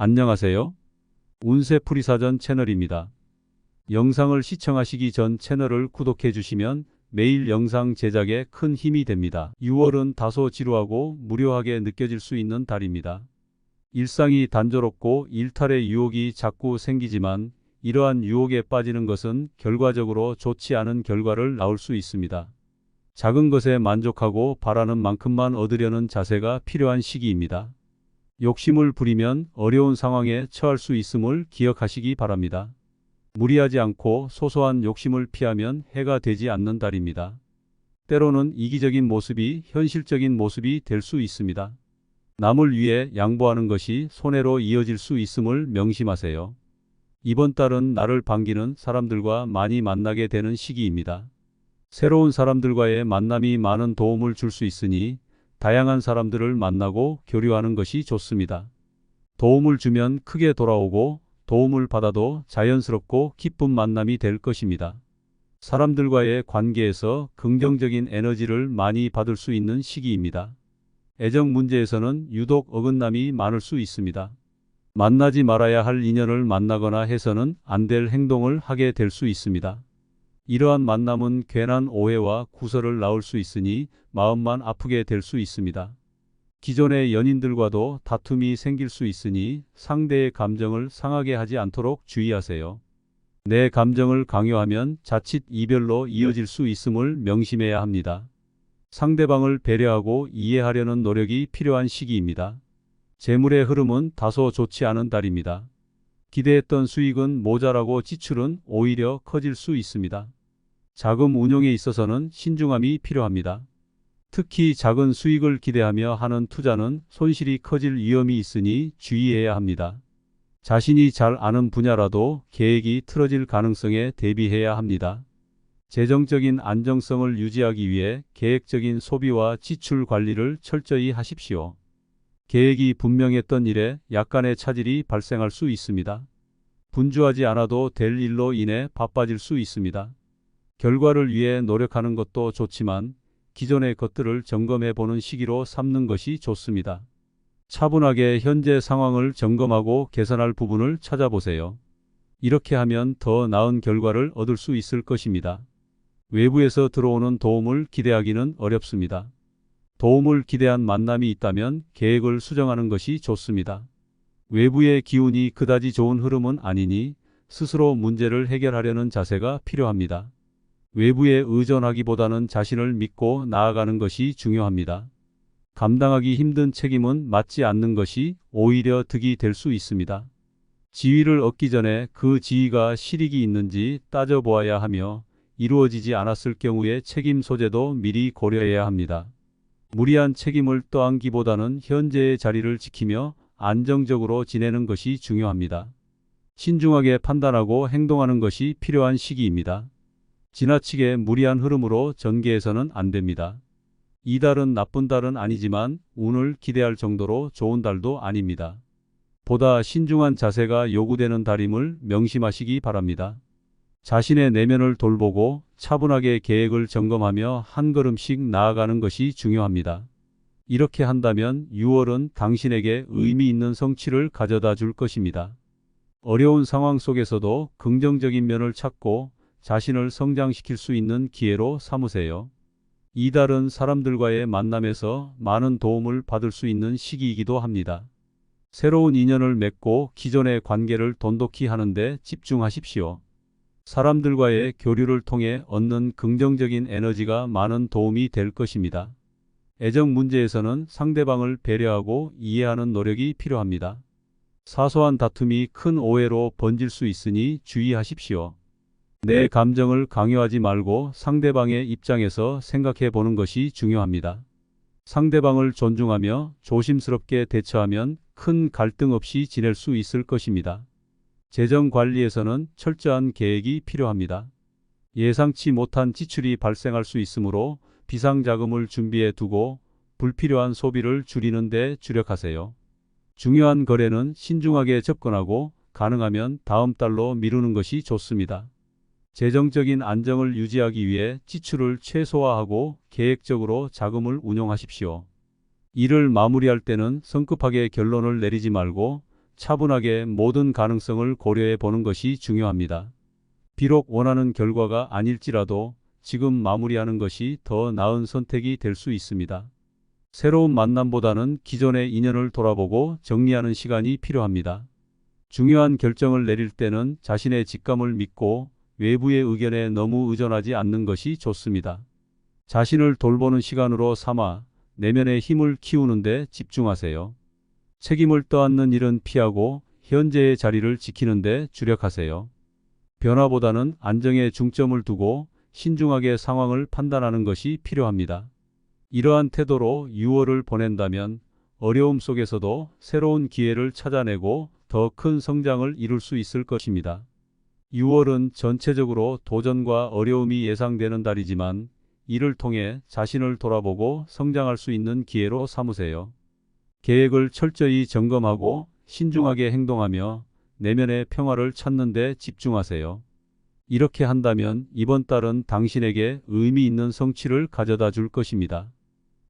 안녕하세요. 운세풀이사전 채널입니다. 영상을 시청하시기 전 채널을 구독해 주시면 매일 영상 제작에 큰 힘이 됩니다. 6월은 다소 지루하고 무료하게 느껴질 수 있는 달입니다. 일상이 단조롭고 일탈의 유혹이 자꾸 생기지만 이러한 유혹에 빠지는 것은 결과적으로 좋지 않은 결과를 낳을 수 있습니다. 작은 것에 만족하고 바라는 만큼만 얻으려는 자세가 필요한 시기입니다. 욕심을 부리면 어려운 상황에 처할 수 있음을 기억하시기 바랍니다. 무리하지 않고 소소한 욕심을 피하면 해가 되지 않는 달입니다. 때로는 이기적인 모습이 현실적인 모습이 될 수 있습니다. 남을 위해 양보하는 것이 손해로 이어질 수 있음을 명심하세요. 이번 달은 나를 반기는 사람들과 많이 만나게 되는 시기입니다. 새로운 사람들과의 만남이 많은 도움을 줄 수 있으니 다양한 사람들을 만나고 교류하는 것이 좋습니다. 도움을 주면 크게 돌아오고 도움을 받아도 자연스럽고 기쁜 만남이 될 것입니다. 사람들과의 관계에서 긍정적인 에너지를 많이 받을 수 있는 시기입니다. 애정 문제에서는 유독 어긋남이 많을 수 있습니다. 만나지 말아야 할 인연을 만나거나 해서는 안 될 행동을 하게 될 수 있습니다. 이러한 만남은 괜한 오해와 구설을 낳을 수 있으니 마음만 아프게 될 수 있습니다. 기존의 연인들과도 다툼이 생길 수 있으니 상대의 감정을 상하게 하지 않도록 주의하세요. 내 감정을 강요하면 자칫 이별로 이어질 수 있음을 명심해야 합니다. 상대방을 배려하고 이해하려는 노력이 필요한 시기입니다. 재물의 흐름은 다소 좋지 않은 달입니다. 기대했던 수익은 모자라고 지출은 오히려 커질 수 있습니다. 자금 운용에 있어서는 신중함이 필요합니다. 특히 작은 수익을 기대하며 하는 투자는 손실이 커질 위험이 있으니 주의해야 합니다. 자신이 잘 아는 분야라도 계획이 틀어질 가능성에 대비해야 합니다. 재정적인 안정성을 유지하기 위해 계획적인 소비와 지출 관리를 철저히 하십시오. 계획이 분명했던 일에 약간의 차질이 발생할 수 있습니다. 분주하지 않아도 될 일로 인해 바빠질 수 있습니다. 결과를 위해 노력하는 것도 좋지만 기존의 것들을 점검해 보는 시기로 삼는 것이 좋습니다. 차분하게 현재 상황을 점검하고 개선할 부분을 찾아보세요. 이렇게 하면 더 나은 결과를 얻을 수 있을 것입니다. 외부에서 들어오는 도움을 기대하기는 어렵습니다. 도움을 기대한 만남이 있다면 계획을 수정하는 것이 좋습니다. 외부의 기운이 그다지 좋은 흐름은 아니니 스스로 문제를 해결하려는 자세가 필요합니다. 외부에 의존하기보다는 자신을 믿고 나아가는 것이 중요합니다. 감당하기 힘든 책임은 맡지 않는 것이 오히려 득이 될 수 있습니다. 지위를 얻기 전에 그 지위가 실익이 있는지 따져보아야 하며 이루어지지 않았을 경우의 책임 소재도 미리 고려해야 합니다. 무리한 책임을 떠안기보다는 현재의 자리를 지키며 안정적으로 지내는 것이 중요합니다. 신중하게 판단하고 행동하는 것이 필요한 시기입니다. 지나치게 무리한 흐름으로 전개해서는 안 됩니다. 이 달은 나쁜 달은 아니지만 운을 기대할 정도로 좋은 달도 아닙니다. 보다 신중한 자세가 요구되는 달임을 명심하시기 바랍니다. 자신의 내면을 돌보고 차분하게 계획을 점검하며 한 걸음씩 나아가는 것이 중요합니다. 이렇게 한다면 6월은 당신에게 의미 있는 성취를 가져다 줄 것입니다. 어려운 상황 속에서도 긍정적인 면을 찾고 자신을 성장시킬 수 있는 기회로 삼으세요. 이달은 사람들과의 만남에서 많은 도움을 받을 수 있는 시기이기도 합니다. 새로운 인연을 맺고 기존의 관계를 돈독히 하는 데 집중하십시오. 사람들과의 교류를 통해 얻는 긍정적인 에너지가 많은 도움이 될 것입니다. 애정 문제에서는 상대방을 배려하고 이해하는 노력이 필요합니다. 사소한 다툼이 큰 오해로 번질 수 있으니 주의하십시오. 내 감정을 강요하지 말고 상대방의 입장에서 생각해 보는 것이 중요합니다. 상대방을 존중하며 조심스럽게 대처하면 큰 갈등 없이 지낼 수 있을 것입니다. 재정 관리에서는 철저한 계획이 필요합니다. 예상치 못한 지출이 발생할 수 있으므로 비상자금을 준비해 두고 불필요한 소비를 줄이는 데 주력하세요. 중요한 거래는 신중하게 접근하고 가능하면 다음 달로 미루는 것이 좋습니다. 재정적인 안정을 유지하기 위해 지출을 최소화하고 계획적으로 자금을 운용하십시오. 일을 마무리할 때는 성급하게 결론을 내리지 말고 차분하게 모든 가능성을 고려해 보는 것이 중요합니다. 비록 원하는 결과가 아닐지라도 지금 마무리하는 것이 더 나은 선택이 될 수 있습니다. 새로운 만남보다는 기존의 인연을 돌아보고 정리하는 시간이 필요합니다. 중요한 결정을 내릴 때는 자신의 직감을 믿고 외부의 의견에 너무 의존하지 않는 것이 좋습니다. 자신을 돌보는 시간으로 삼아 내면의 힘을 키우는 데 집중하세요. 책임을 떠안는 일은 피하고 현재의 자리를 지키는 데 주력하세요. 변화보다는 안정에 중점을 두고 신중하게 상황을 판단하는 것이 필요합니다. 이러한 태도로 6월을 보낸다면 어려움 속에서도 새로운 기회를 찾아내고 더 큰 성장을 이룰 수 있을 것입니다. 6월은 전체적으로 도전과 어려움이 예상되는 달이지만 이를 통해 자신을 돌아보고 성장할 수 있는 기회로 삼으세요. 계획을 철저히 점검하고 신중하게 행동하며 내면의 평화를 찾는 데 집중하세요. 이렇게 한다면 이번 달은 당신에게 의미 있는 성취를 가져다 줄 것입니다.